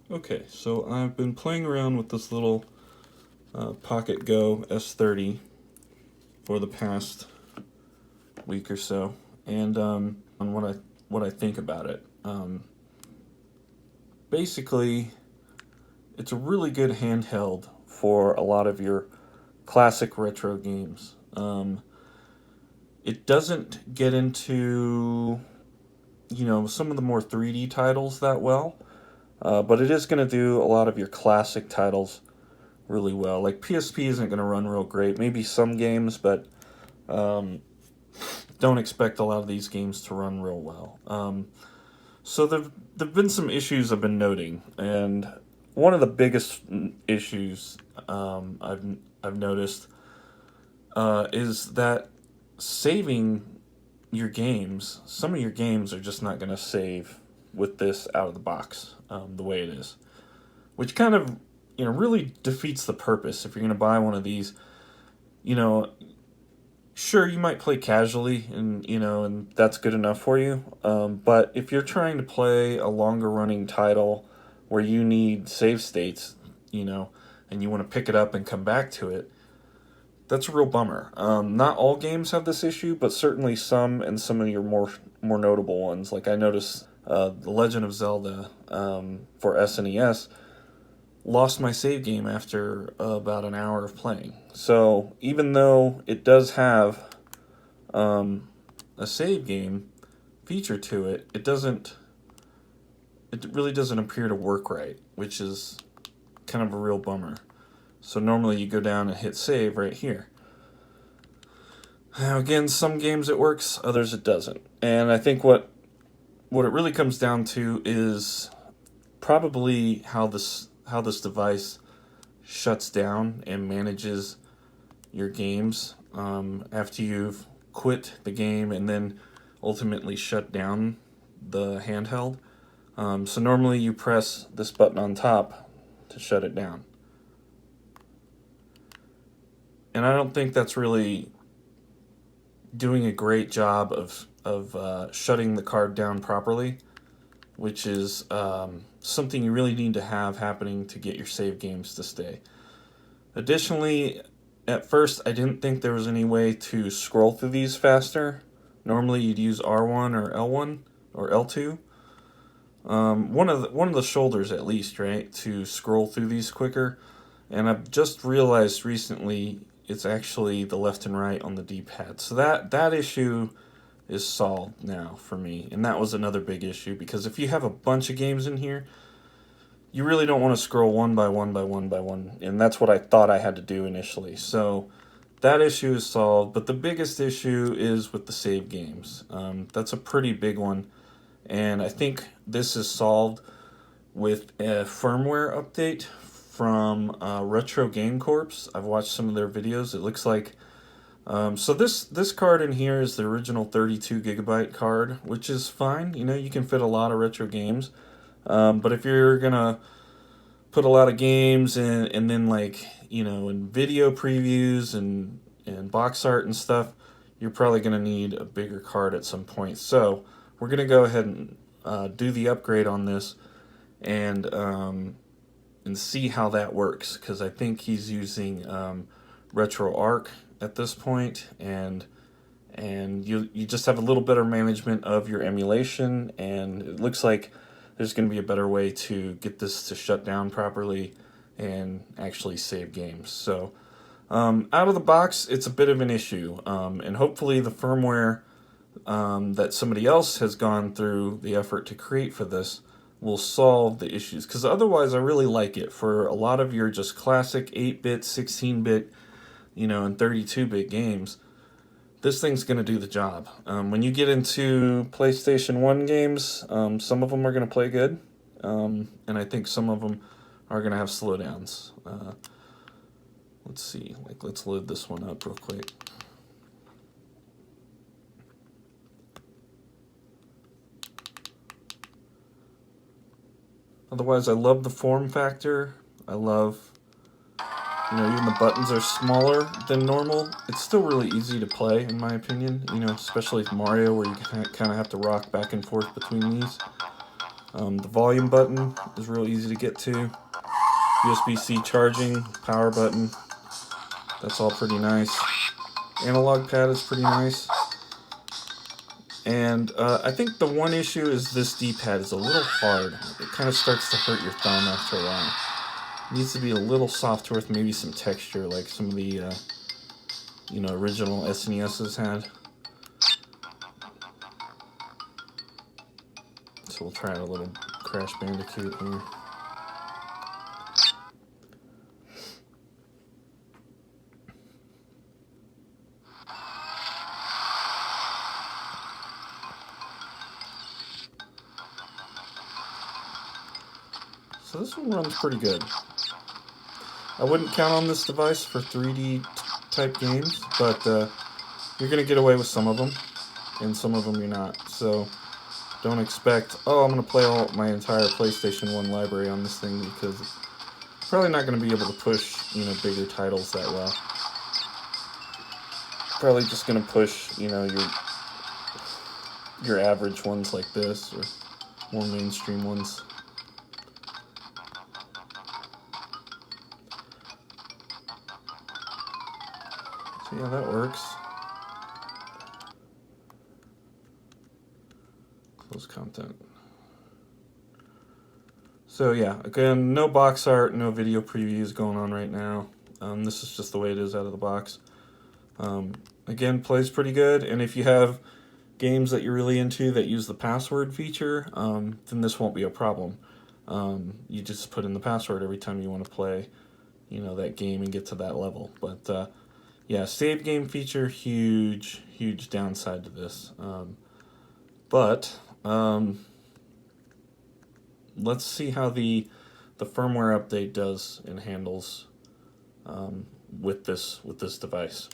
Okay, so I've been playing around with this little PocketGo S30 for the past week or so, and on what I think about it. Basically, it's a really good handheld for a lot of your classic retro games. It doesn't get into some of the more 3D titles that well, but it is going to do a lot of your classic titles really well. Like PSP isn't going to run real great. Maybe some games, but um, don't expect a lot of these games to run real well. So there've been some issues I've been noting, and one of the biggest issues I've noticed is that saving your games, some of your games are just not going to save with this out of the box the way it is, which kind of really defeats the purpose. If you're going to buy one of these, you know, sure you might play casually, and and that's good enough for you. But if you're trying to play a longer running title where you need save states, and you want to pick it up and come back to it, that's a real bummer. Not all games have this issue, but certainly some, and some of your more notable ones. Like I noticed, The Legend of Zelda for SNES lost my save game after about an hour of playing. So even though it does have a save game feature to it, it doesn't. It really doesn't appear to work right, which is kind of a real bummer. So normally you go down and hit save right here. Now again, some games it works, others it doesn't. And I think what it really comes down to is probably how this device shuts down and manages your games after you've quit the game and then ultimately shut down the handheld. So normally you press this button on top to shut it down. And I don't think that's really doing a great job of shutting the card down properly, which is something you really need to have happening to get your save games to stay. Additionally, at first I didn't think there was any way to scroll through these faster. Normally you'd use R1 or L1 or L2. One of the shoulders at least, right, to scroll through these quicker. And I've just realized recently it's actually the left and right on the D-pad. So that issue is solved now for me. And that was another big issue, because if you have a bunch of games in here, you really don't want to scroll one by one by one by one. And that's what I thought I had to do initially. So that issue is solved. But the biggest issue is with the save games. That's a pretty big one. And I think this is solved with a firmware update from Retro Game Corps. I've watched some of their videos. It looks like so this card in here is the original 32 gigabyte card, which is fine. You can fit a lot of retro games. But if you're gonna put a lot of games in, and then in video previews and box art and stuff, you're probably gonna need a bigger card at some point. So we're gonna go ahead and do the upgrade on this, and see how that works, because I think he's using RetroArch at this point, and you just have a little better management of your emulation, and it looks like there's going to be a better way to get this to shut down properly and actually save games. So out of the box, it's a bit of an issue, and hopefully the firmware that somebody else has gone through the effort to create for this will solve the issues, because otherwise I really like it for a lot of your just classic 8-bit, 16-bit, and 32-bit games. This thing's going to do the job. When you get into PlayStation 1 games, some of them are going to play good, and I think some of them are going to have slowdowns. Let's see, let's load this one up real quick. Otherwise, I love the form factor. I love, even the buttons are smaller than normal. It's still really easy to play, in my opinion, especially with Mario, where you kind of have to rock back and forth between these. The volume button is real easy to get to. USB-C charging, power button, that's all pretty nice. Analog pad is pretty nice. And I think the one issue is this D-pad is a little hard. It kind of starts to hurt your thumb after a while. It needs to be a little softer with maybe some texture like some of the original SNESs had. So we'll try a little Crash Bandicoot here. So this one runs pretty good. I wouldn't count on this device for 3D type games, but you're going to get away with some of them, and some of them you're not. So don't expect, oh, I'm going to play all my entire PlayStation 1 library on this thing, because it's probably not going to be able to push, bigger titles that well. Probably just going to push, your average ones like this, or more mainstream ones. So yeah, that works. Close content. So yeah, again, no box art, no video previews going on right now. This is just the way it is out of the box. Again, plays pretty good, and if you have games that you're really into that use the password feature, then this won't be a problem. You just put in the password every time you want to play, that game and get to that level. But yeah, save game feature, huge downside to this. But let's see how the firmware update does and handles with this device.